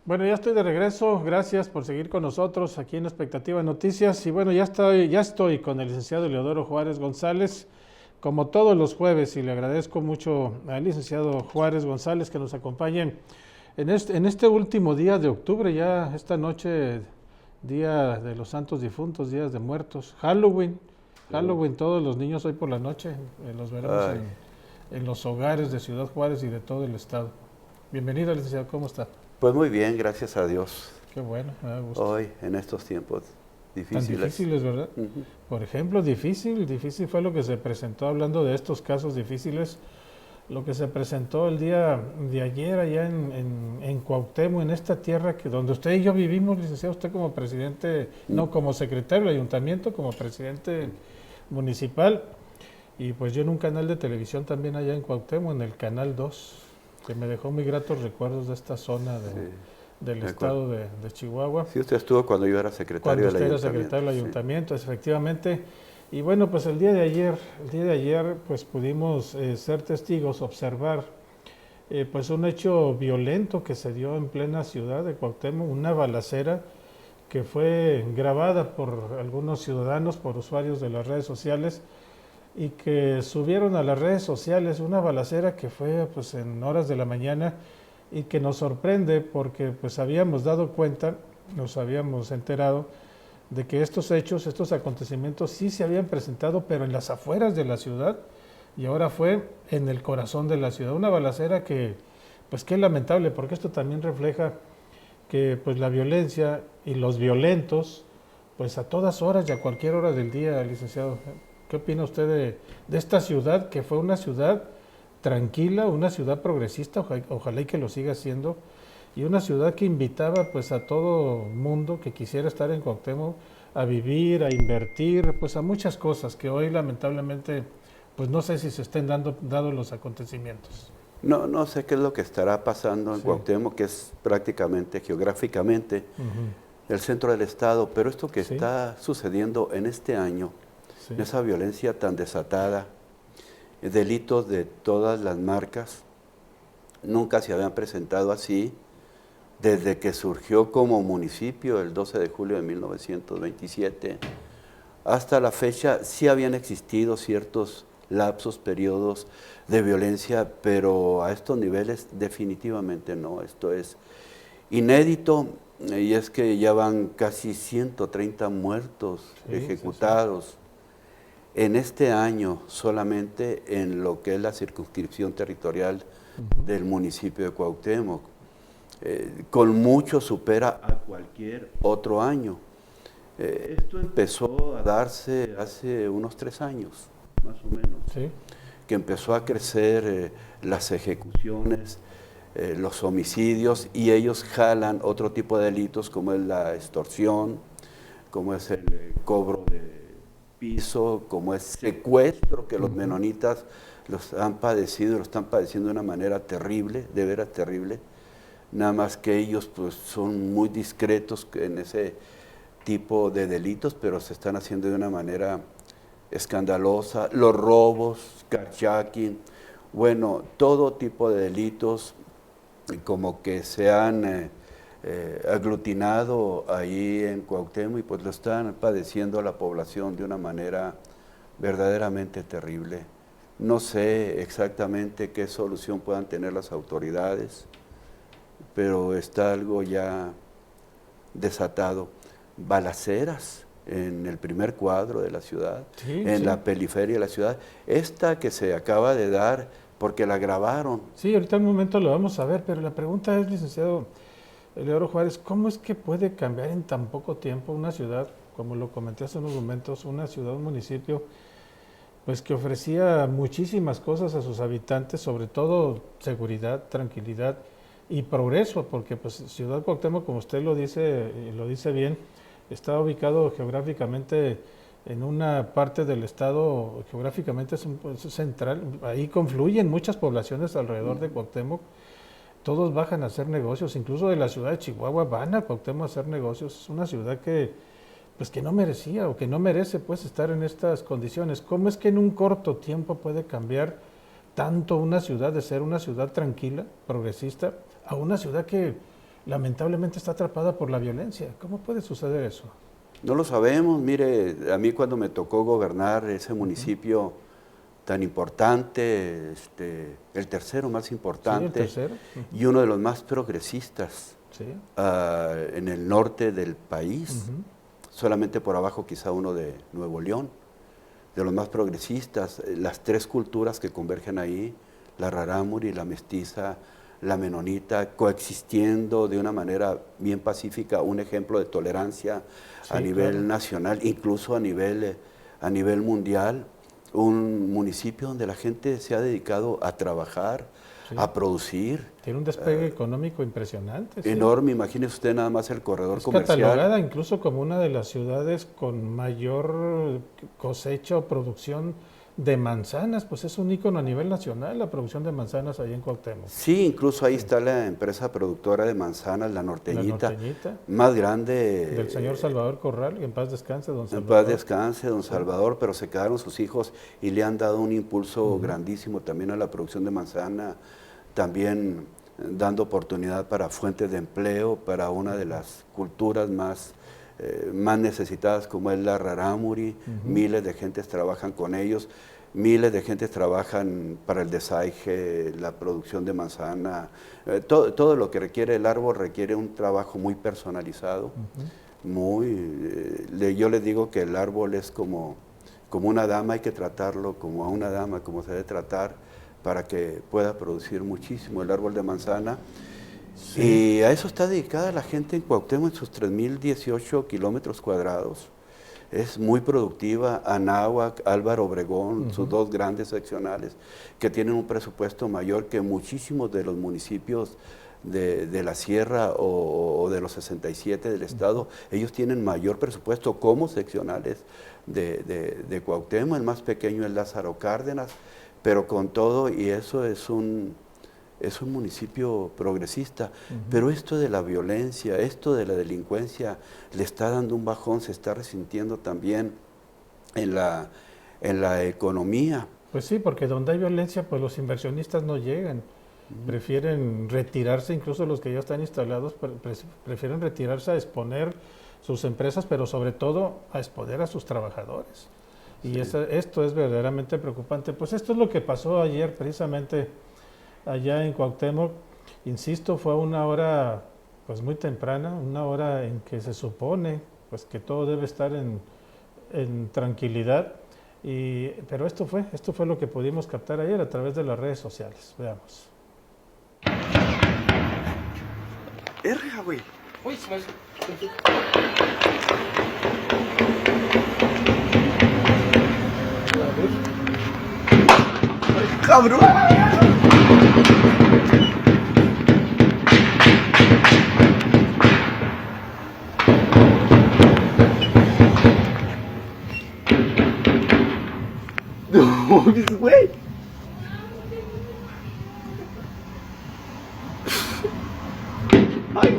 Bueno, ya estoy de regreso. Gracias por seguir con nosotros aquí en Expectativa Noticias. Y bueno, ya estoy con el licenciado Eleodoro Juárez González, como todos los jueves, y le agradezco mucho al licenciado Juárez González que nos acompañe en este último día de octubre, ya esta noche, Día de los Santos Difuntos, Días de Muertos, Halloween. Uh, Halloween, todos los niños hoy por la noche, los veremos Ay, en los hogares de Ciudad Juárez y de todo el estado. Bienvenido, licenciado, ¿cómo está? pues muy bien, gracias a Dios. Qué bueno, me da gusto. Hoy, en estos tiempos Tan difíciles. difíciles, ¿verdad? Ujú. Por ejemplo, difícil fue lo que se presentó, hablando de estos casos difíciles, lo que se presentó el día de ayer allá en Cuauhtémoc, en esta tierra donde usted y yo vivimos, licenciado, usted como presidente, Mm. no como secretario del ayuntamiento, como presidente municipal, y pues yo en un canal de televisión también allá en Cuauhtémoc, en el Canal 2, que me dejó muy gratos recuerdos de esta zona Sí, del de acuerdo. estado de Chihuahua. Sí, usted estuvo cuando yo era Cuando secretario del usted era ayuntamiento. secretario del Sí. ayuntamiento, efectivamente. Y bueno, pues el día de ayer, pues pudimos ser testigos, observar, pues un hecho violento que se dio en plena ciudad de Cuauhtémoc, una balacera que fue grabada por algunos ciudadanos, por usuarios de las redes sociales, y que subieron a las redes sociales una balacera que fue pues en horas de la mañana, y que nos sorprende porque pues habíamos dado cuenta, nos habíamos enterado de que estos hechos, estos acontecimientos sí se habían presentado, pero en las afueras de la ciudad, y ahora fue en el corazón de la ciudad. Una balacera que, pues qué lamentable, porque esto también refleja que pues la violencia y los violentos, pues a todas horas y a cualquier hora del día, licenciado. ¿Qué opina usted de esta ciudad, que fue una ciudad tranquila, una ciudad progresista, ojalá y que lo siga siendo, y una ciudad que invitaba pues a todo mundo que quisiera estar en Cuauhtémoc a vivir, a invertir, pues a muchas cosas que hoy lamentablemente pues no sé si se estén dando los acontecimientos? No, no sé qué es lo que estará pasando en Sí. Cuauhtémoc, que es prácticamente geográficamente Ujú. el centro del estado, pero esto que Sí, está sucediendo en este año, sí. esa violencia tan desatada, delitos de todas las marcas, nunca se habían presentado así. Desde que surgió como municipio el 12 de julio de 1927, hasta la fecha sí habían existido ciertos lapsos, periodos de violencia, pero a estos niveles definitivamente no. Esto es inédito, y es que ya van casi 130 muertos Sí, sí, sí. ejecutados en este año solamente en lo que es la circunscripción territorial Ujú. del municipio de Cuauhtémoc. Con mucho supera a cualquier otro año. Esto empezó a darse hace unos 3 años, más o menos, Sí. que empezó a crecer las ejecuciones, los homicidios, y ellos jalan otro tipo de delitos como es la extorsión, como es el cobro de piso, como es secuestro, que los Ujú. menonitas los han padecido y lo están padeciendo de una manera terrible, de veras terrible. Nada más que ellos pues son muy discretos en ese tipo de delitos, pero se están haciendo de una manera escandalosa. Los robos, carjacking, bueno, todo tipo de delitos como que se han aglutinado ahí en Cuauhtémoc, y pues lo están padeciendo la población de una manera verdaderamente terrible. No sé exactamente qué solución puedan tener las autoridades, pero está algo ya desatado. Balaceras en el primer cuadro de la ciudad, Sí, en sí. la periferia de la ciudad. Esta que se acaba de dar, porque la grabaron. Sí, ahorita en un momento lo vamos a ver, pero la pregunta es, licenciado Eleodoro Juárez, ¿cómo es que puede cambiar en tan poco tiempo una ciudad, como lo comenté hace unos momentos, una ciudad, un municipio, pues que ofrecía muchísimas cosas a sus habitantes, sobre todo seguridad, tranquilidad y progreso, porque pues Ciudad Cuauhtémoc, como usted lo dice, y lo dice bien, está ubicado geográficamente en una parte del estado, geográficamente es central, ahí confluyen muchas poblaciones alrededor de Cuauhtémoc, todos bajan a hacer negocios, incluso de la ciudad de Chihuahua van a Cuauhtémoc a hacer negocios. Es una ciudad que pues que no merecía o que no merece pues estar en estas condiciones. ¿Cómo es que en un corto tiempo puede cambiar tanto una ciudad de ser una ciudad tranquila, progresista, a una ciudad que lamentablemente está atrapada por la violencia. ¿Cómo puede suceder eso? No lo sabemos. Mire, a mí cuando me tocó gobernar ese municipio tan importante, el tercero más Sí, el importante tercero. y uno de los más progresistas Sí. en el norte del país, solamente por abajo quizá uno de Nuevo León, de los más progresistas, las tres culturas que convergen ahí, la rarámuri, la mestiza, la menonita, coexistiendo de una manera bien pacífica, un ejemplo de tolerancia a Sí, nivel claro. nacional, incluso a nivel mundial, un municipio donde la gente se ha dedicado a trabajar, Sí. a producir. Tiene un despegue económico impresionante. Sí. Enorme, imagínese usted nada más el corredor Es comercial. catalogada incluso como una de las ciudades con mayor cosecha o producción de manzanas, pues es un ícono a nivel nacional la producción de manzanas ahí en Cuauhtémoc. Sí, incluso ahí está la empresa productora de manzanas, la La Norteñita, norteñita, más grande. del señor Salvador Corral, que en paz descanse, don En Salvador. paz descanse, don Salvador, pero se quedaron sus hijos y le han dado un impulso grandísimo también a la producción de manzana, también dando oportunidad para fuentes de empleo, para una de las culturas más necesitadas como es la rarámuri. Miles de gentes trabajan con ellos, miles de gentes trabajan para el desaige, la producción de manzana, todo lo que requiere el árbol requiere un trabajo muy personalizado. Yo les digo que el árbol es como una dama, hay que tratarlo como a una dama, como se debe tratar para que pueda producir muchísimo el árbol de manzana. Sí. Y a eso está dedicada la gente en Cuauhtémoc en sus 3.018 kilómetros cuadrados. Es muy productiva. Anáhuac, Álvaro Obregón, sus dos grandes seccionales, que tienen un presupuesto mayor que muchísimos de los municipios de la Sierra o de los 67 del estado. Ellos tienen mayor presupuesto como seccionales de Cuauhtémoc. El más pequeño es Lázaro Cárdenas, pero con todo, y eso es un municipio progresista, pero esto de la violencia, esto de la delincuencia le está dando un bajón, se está resintiendo también en la economía. Pues sí, porque donde hay violencia, pues los inversionistas no llegan. Prefieren retirarse, incluso los que ya están instalados, prefieren retirarse a exponer sus empresas, pero sobre todo a exponer a sus trabajadores. Y esto es verdaderamente preocupante. Pues esto es lo que pasó ayer precisamente allá en Cuauhtémoc. Insisto, fue una hora pues muy temprana, una hora en que se supone pues que todo debe estar en tranquilidad. Pero esto fue lo que pudimos captar ayer a través de las redes sociales. Veamos. Erga, güey. Uy, se me... A ver. Ay, cabrón. No, güey. Ay,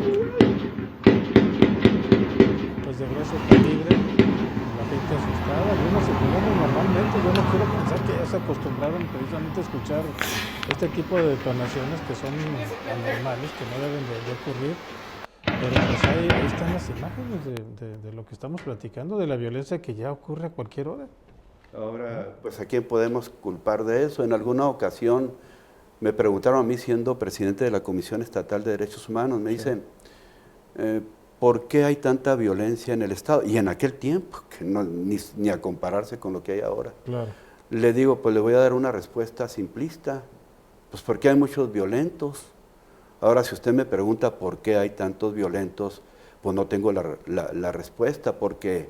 Pues de grueso calibre, la gente asustada, algunos circulando normalmente. Yo no quiero pensar que ya se acostumbraron precisamente a escuchar este tipo de detonaciones que son anormales, que no deben de ocurrir. Pero pues ahí están las imágenes de lo que estamos platicando, de la violencia que ya ocurre a cualquier hora. Ahora, pues ¿a quién podemos culpar de eso? En alguna ocasión me preguntaron a mí, siendo presidente de la Comisión Estatal de Derechos Humanos, me dicen, ¿por qué hay tanta violencia en el Estado? Y en aquel tiempo, que no, ni a compararse con lo que hay ahora. Claro. Le digo, pues le voy a dar una respuesta simplista, pues porque hay muchos violentos. Ahora, si usted me pregunta por qué hay tantos violentos, pues no tengo la respuesta, porque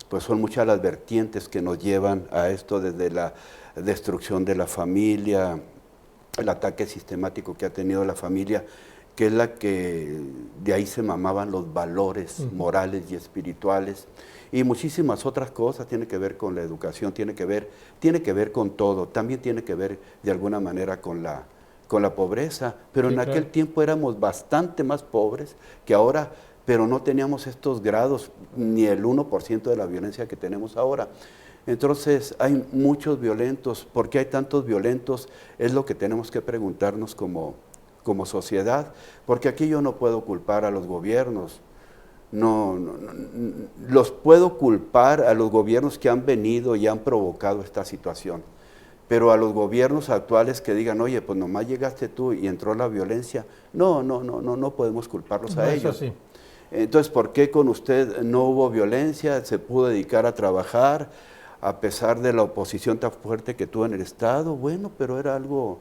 pues son muchas las vertientes que nos llevan a esto, desde la destrucción de la familia, el ataque sistemático que ha tenido la familia, que es la que de ahí se mamaban los valores morales y espirituales, y muchísimas otras cosas. Tiene que ver con la educación, tiene que ver con todo, también tiene que ver de alguna manera con la pobreza, pero Sí, en aquel claro. tiempo éramos bastante más pobres que ahora, pero no teníamos estos grados, ni el 1% de la violencia que tenemos ahora. Entonces hay muchos violentos. ¿Por qué hay tantos violentos? Es lo que tenemos que preguntarnos como como sociedad, porque aquí yo no puedo culpar a los gobiernos, los puedo culpar a los gobiernos que han venido y han provocado esta situación, pero a los gobiernos actuales que digan, oye, pues nomás llegaste tú y entró la violencia, no podemos culparlos a ellos. Sí. Entonces, ¿por qué con usted no hubo violencia? Se pudo dedicar a trabajar a pesar de la oposición tan fuerte que tuvo en el Estado. Bueno, pero era algo,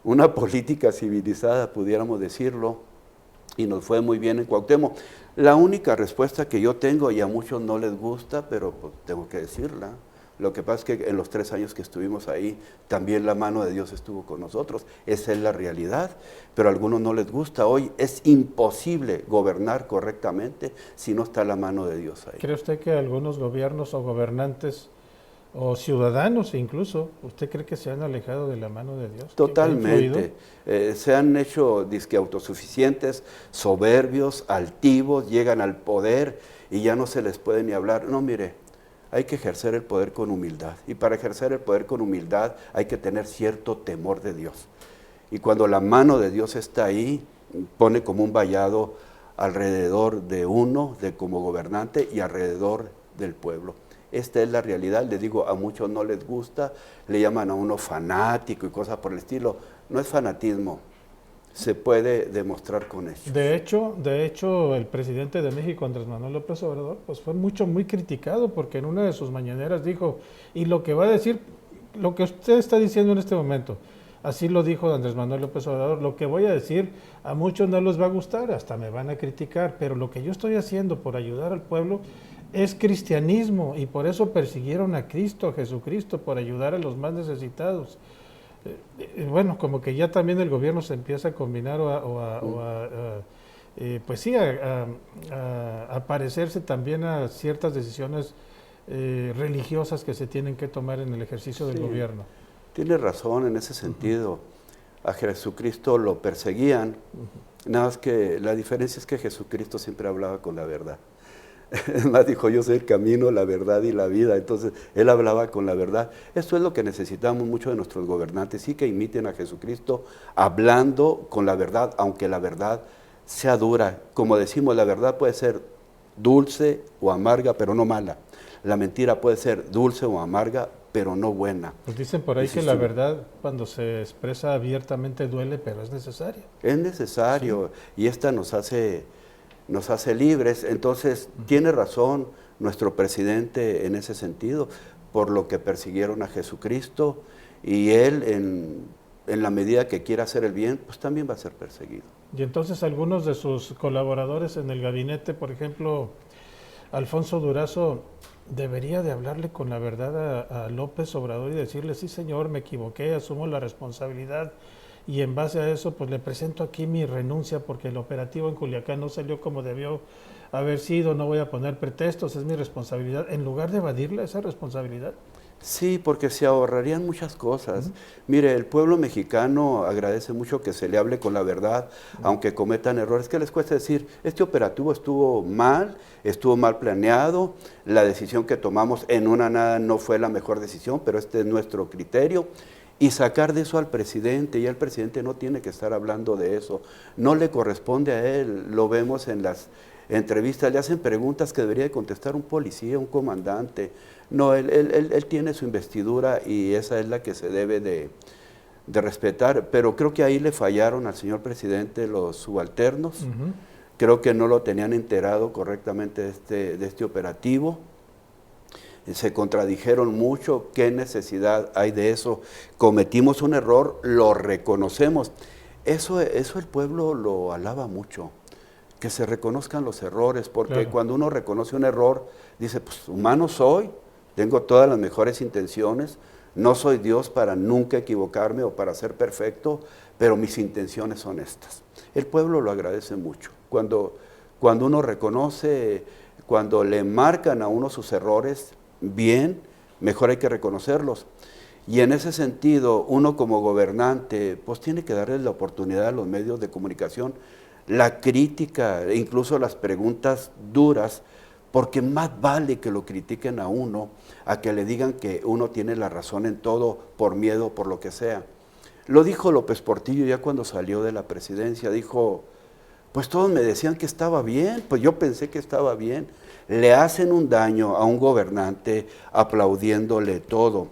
una política civilizada, pudiéramos decirlo, y nos fue muy bien en Cuauhtémoc. La única respuesta que yo tengo, y a muchos no les gusta, pero pues, tengo que decirla, lo que pasa es que en los 3 años que estuvimos ahí, también la mano de Dios estuvo con nosotros. Esa es la realidad, pero a algunos no les gusta. Hoy es imposible gobernar correctamente si no está la mano de Dios ahí. ¿Cree usted que algunos gobiernos o gobernantes o ciudadanos incluso, usted cree que se han alejado de la mano de Dios? Totalmente. Se han hecho disque autosuficientes, soberbios, altivos, llegan al poder y ya no se les puede ni hablar. No, mire, hay que ejercer el poder con humildad. Y para ejercer el poder con humildad hay que tener cierto temor de Dios. Y cuando la mano de Dios está ahí, pone como un vallado alrededor de uno, de como gobernante, y alrededor del pueblo. Esta es la realidad. Les digo, a muchos no les gusta, le llaman a uno fanático y cosas por el estilo. No es fanatismo, se puede demostrar con hechos. De hecho, el presidente de México, Andrés Manuel López Obrador, pues fue muy criticado porque en una de sus mañaneras dijo, y lo que va a decir, lo que usted está diciendo en este momento, así lo dijo Andrés Manuel López Obrador, lo que voy a decir a muchos no les va a gustar, hasta me van a criticar, pero lo que yo estoy haciendo por ayudar al pueblo es cristianismo y por eso persiguieron a Cristo, a Jesucristo, por ayudar a los más necesitados. Bueno, como que ya también el gobierno se empieza a combinar pues sí, a parecerse también a ciertas decisiones religiosas que se tienen que tomar en el ejercicio del gobierno. Tiene razón en ese sentido. A Jesucristo lo perseguían, nada más que la diferencia es que Jesucristo siempre hablaba con la verdad. Es más, dijo, yo soy el camino, la verdad y la vida. Entonces, él hablaba con la verdad. Esto es lo que necesitamos mucho de nuestros gobernantes, sí que imiten a Jesucristo hablando con la verdad, aunque la verdad sea dura. Como decimos, la verdad puede ser dulce o amarga, pero no mala. La mentira puede ser dulce o amarga, pero no buena. Pues dicen por ahí que la verdad, cuando se expresa abiertamente, duele, pero es necesaria. Es necesario, sí. Y esta nos hace libres. Entonces, tiene razón nuestro presidente en ese sentido, por lo que persiguieron a Jesucristo, y él, en la medida que quiera hacer el bien, pues también va a ser perseguido. Y entonces algunos de sus colaboradores en el gabinete, por ejemplo, Alfonso Durazo, debería de hablarle con la verdad a López Obrador y decirle, sí señor, me equivoqué, asumo la responsabilidad, y en base a eso pues le presento aquí mi renuncia porque el operativo en Culiacán no salió como debió haber sido, no voy a poner pretextos, es mi responsabilidad, en lugar de evadirle esa responsabilidad. Sí, porque se ahorrarían muchas cosas. Mire, el pueblo mexicano agradece mucho que se le hable con la verdad, aunque cometan errores. ¿Qué les cuesta decir? Este operativo estuvo mal planeado, la decisión que tomamos en una nada no fue la mejor decisión, pero este es nuestro criterio. Y sacar de eso al presidente, y el presidente no tiene que estar hablando de eso, no le corresponde a él, lo vemos en las entrevistas, le hacen preguntas que debería de contestar un policía, un comandante. No, él tiene su investidura y esa es la que se debe de respetar, pero creo que ahí le fallaron al señor presidente los subalternos, creo que no lo tenían enterado correctamente de este operativo. Se contradijeron mucho, ¿qué necesidad hay de eso? Cometimos un error, lo reconocemos. Eso el pueblo lo alaba mucho, que se reconozcan los errores, porque claro, cuando uno reconoce un error, dice, pues humano soy, tengo todas las mejores intenciones, no soy Dios para nunca equivocarme o para ser perfecto, pero mis intenciones son estas. El pueblo lo agradece mucho. Cuando uno reconoce, cuando le marcan a uno sus errores, bien, mejor hay que reconocerlos. Y en ese sentido, uno como gobernante, pues tiene que darle la oportunidad a los medios de comunicación, la crítica, incluso las preguntas duras, porque más vale que lo critiquen a uno, a que le digan que uno tiene la razón en todo, por miedo, por lo que sea. Lo dijo López Portillo ya cuando salió de la presidencia, dijo, pues todos me decían que estaba bien, pues yo pensé que estaba bien. Le hacen un daño a un gobernante aplaudiéndole todo.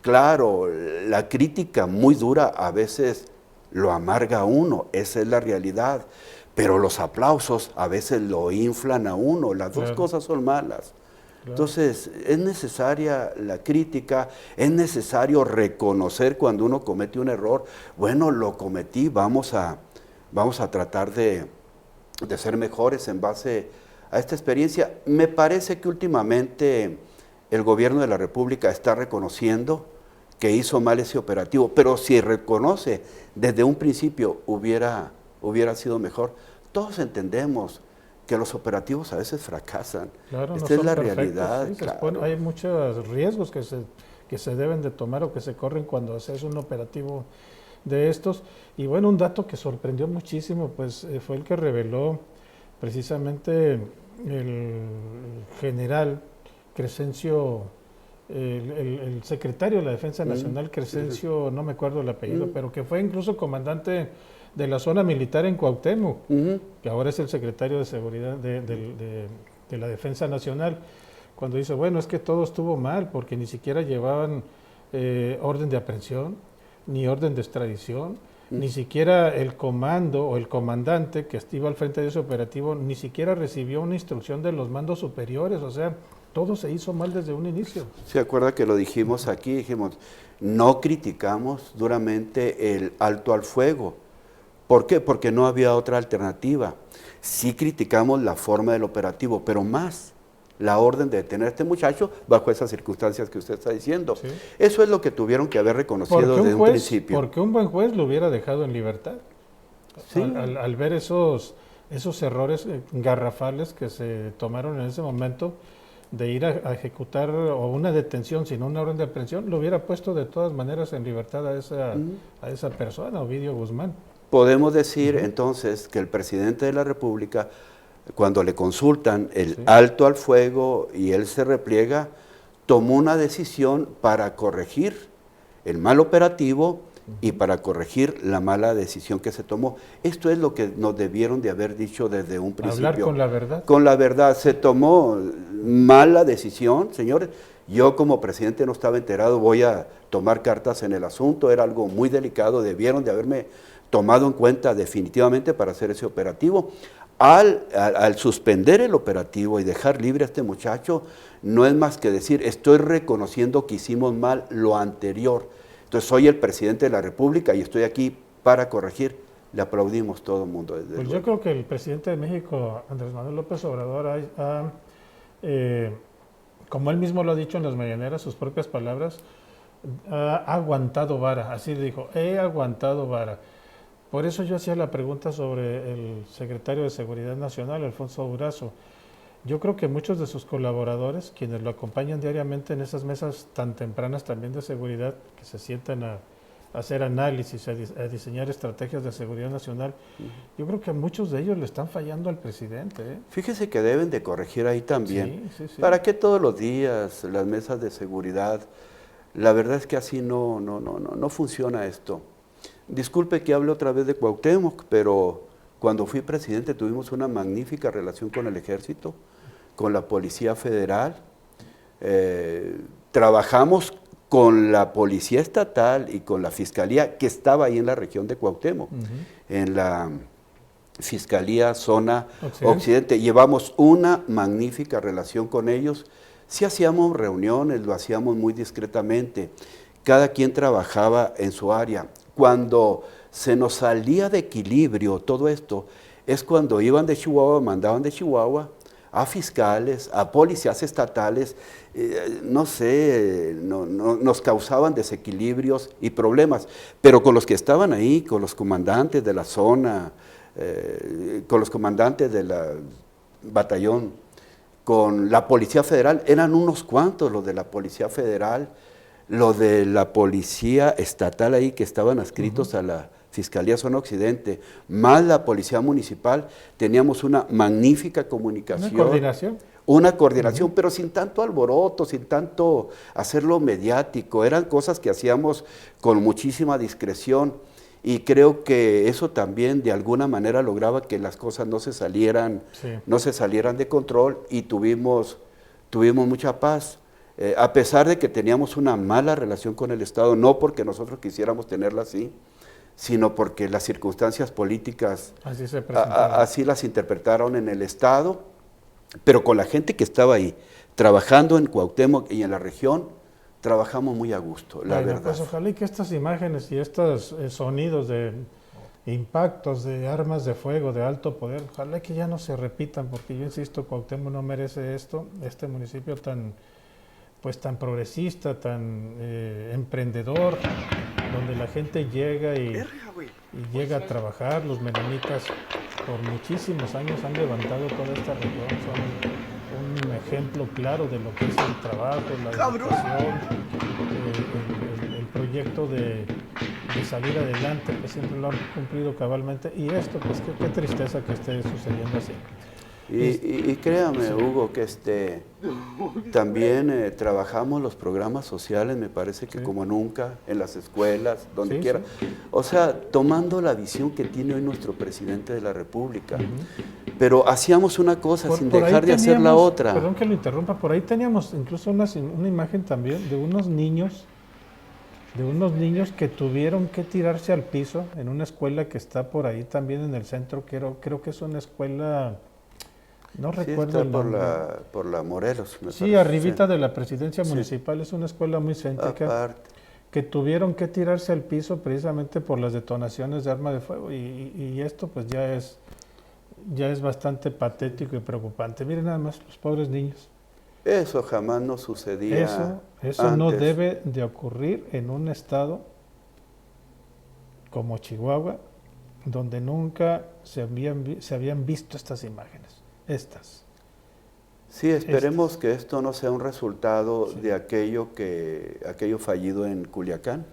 Claro, la crítica muy dura a veces lo amarga a uno, esa es la realidad, pero los aplausos a veces lo inflan a uno, las dos cosas son malas. Claro. Entonces, es necesaria la crítica, es necesario reconocer cuando uno comete un error. Bueno, lo cometí, vamos a tratar de ser mejores en base a esta experiencia. Me parece que últimamente el gobierno de la República está reconociendo que hizo mal ese operativo, pero si reconoce desde un principio hubiera sido mejor. Todos entendemos que los operativos a veces fracasan. Claro, esta es la realidad. Sí, claro. Hay muchos riesgos que se deben de tomar o que se corren cuando haces un operativo de estos. Y bueno, un dato que sorprendió muchísimo, pues fue el que reveló precisamente el general Crescencio, el secretario de la Defensa Nacional, Crescencio, no me acuerdo el apellido, pero que fue incluso comandante de la zona militar en Cuauhtémoc, que ahora es el secretario de Seguridad de la Defensa Nacional, cuando dice, bueno, es que todo estuvo mal, porque ni siquiera llevaban orden de aprehensión, ni orden de extradición, ni siquiera el comando o el comandante que estuvo al frente de ese operativo, ni siquiera recibió una instrucción de los mandos superiores, o sea, todo se hizo mal desde un inicio. ¿Se acuerda que lo dijimos aquí? Dijimos, no criticamos duramente el alto al fuego. ¿Por qué? Porque no había otra alternativa. Sí criticamos la forma del operativo, pero más la orden de detener a este muchacho bajo esas circunstancias que usted está diciendo. Sí. Eso es lo que tuvieron que haber reconocido desde un principio. Porque un buen juez lo hubiera dejado en libertad. Sí. Al ver esos errores garrafales que se tomaron en ese momento, de ir a ejecutar o una detención sin una orden de aprehensión, lo hubiera puesto de todas maneras en libertad a esa persona, Ovidio Guzmán. Podemos decir entonces que el presidente de la República, cuando le consultan el alto al fuego y él se repliega, tomó una decisión para corregir el mal operativo y para corregir la mala decisión que se tomó. Esto es lo que nos debieron de haber dicho desde un principio. Hablar con la verdad. Con la verdad. Se tomó mala decisión, señores. Yo como presidente no estaba enterado, voy a tomar cartas en el asunto, era algo muy delicado, debieron de haberme tomado en cuenta definitivamente para hacer ese operativo. Al suspender el operativo y dejar libre a este muchacho, no es más que decir, estoy reconociendo que hicimos mal lo anterior. Entonces soy el presidente de la República y estoy aquí para corregir. Le aplaudimos todo el mundo. Pues yo creo que el presidente de México, Andrés Manuel López Obrador, como él mismo lo ha dicho en las mañaneras, sus propias palabras, ha aguantado vara, así dijo, he aguantado vara. Por eso yo hacía la pregunta sobre el secretario de Seguridad Nacional, Alfonso Durazo. Yo creo que muchos de sus colaboradores, quienes lo acompañan diariamente en esas mesas tan tempranas también de seguridad, que se sientan a hacer análisis, a diseñar estrategias de seguridad nacional, yo creo que muchos de ellos le están fallando al presidente. Fíjese que deben de corregir ahí también. Sí. ¿Para qué todos los días las mesas de seguridad? La verdad es que así no funciona esto. Disculpe que hable otra vez de Cuauhtémoc, pero cuando fui presidente tuvimos una magnífica relación con el Ejército, con la Policía Federal. Trabajamos con la Policía Estatal y con la Fiscalía que estaba ahí en la región de Cuauhtémoc, en la Fiscalía Zona Occidente. Llevamos una magnífica relación con ellos. Sí hacíamos reuniones, lo hacíamos muy discretamente. Cada quien trabajaba en su área. Cuando se nos salía de equilibrio todo esto, es cuando iban de Chihuahua, mandaban de Chihuahua a fiscales, a policías estatales, nos causaban desequilibrios y problemas. Pero con los que estaban ahí, con los comandantes de la zona, con los comandantes del batallón, con la Policía Federal, eran unos cuantos los de la Policía Federal, los de la Policía Estatal ahí que estaban adscritos a la Fiscalía Zona Occidente, más la Policía Municipal, teníamos una magnífica comunicación. ¿Una coordinación? una coordinación, pero sin tanto alboroto, sin tanto hacerlo mediático. Eran cosas que hacíamos con muchísima discreción y creo que eso también de alguna manera lograba que las cosas no se salieran, no se salieran de control y tuvimos mucha paz. A pesar de que teníamos una mala relación con el Estado, no porque nosotros quisiéramos tenerla así, sino porque las circunstancias políticas así las interpretaron en el Estado, pero con la gente que estaba ahí, trabajando en Cuauhtémoc y en la región, trabajamos muy a gusto, la verdad. Pues ojalá y que estas imágenes y estos sonidos de impactos de armas de fuego de alto poder, ojalá que ya no se repitan, porque yo insisto, Cuauhtémoc no merece esto, este municipio tan progresista, tan emprendedor, donde la gente llega y llega a trabajar. Los menonitas por muchísimos años han levantado toda esta región, son un ejemplo claro de lo que es el trabajo, la dedicación, el proyecto de salir adelante, que siempre lo han cumplido cabalmente, y esto, pues qué tristeza que esté sucediendo así. Y créame, Hugo, que también trabajamos los programas sociales, me parece que como nunca, en las escuelas, donde quiera. O sea, tomando la visión que tiene hoy nuestro presidente de la República. Pero hacíamos una cosa sin dejar de hacer la otra. Perdón que lo interrumpa, por ahí teníamos incluso una imagen también de unos niños que tuvieron que tirarse al piso en una escuela que está por ahí también en el centro. Creo que es una escuela... No recuerdo el nombre. Por la Morelos, me sí, parece. Arribita de la presidencia municipal, es una escuela muy céntrica. Aparte. Que tuvieron que tirarse al piso precisamente por las detonaciones de arma de fuego, y esto pues ya es bastante patético y preocupante. Miren nada más, los pobres niños. Eso jamás nos sucedía. Eso no debe de ocurrir en un estado como Chihuahua, donde nunca se habían visto estas imágenes. Sí, esperemos que esto no sea un resultado de aquello fallido en Culiacán,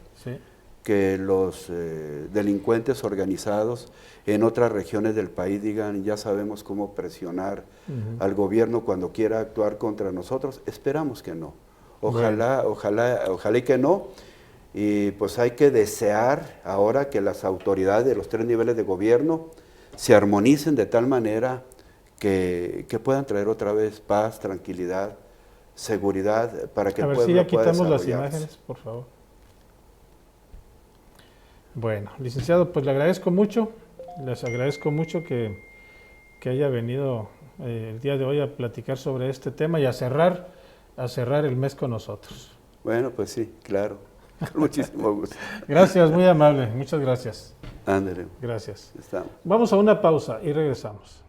que los delincuentes organizados en otras regiones del país digan, ya sabemos cómo presionar al gobierno cuando quiera actuar contra nosotros. Esperamos que no. Ojalá y que no. Y pues hay que desear ahora que las autoridades de los 3 niveles de gobierno se armonicen de tal manera que puedan traer otra vez paz, tranquilidad, seguridad para que el pueblo pueda desarrollarse. A ver si ya quitamos las imágenes, por favor. Bueno, licenciado, pues le agradezco mucho, les agradezco mucho que haya venido el día de hoy a platicar sobre este tema y a cerrar el mes con nosotros. Bueno, pues sí, claro, con muchísimo gusto. Gracias, muy amable, muchas gracias. Ándale. Gracias. Estamos. Vamos a una pausa y regresamos.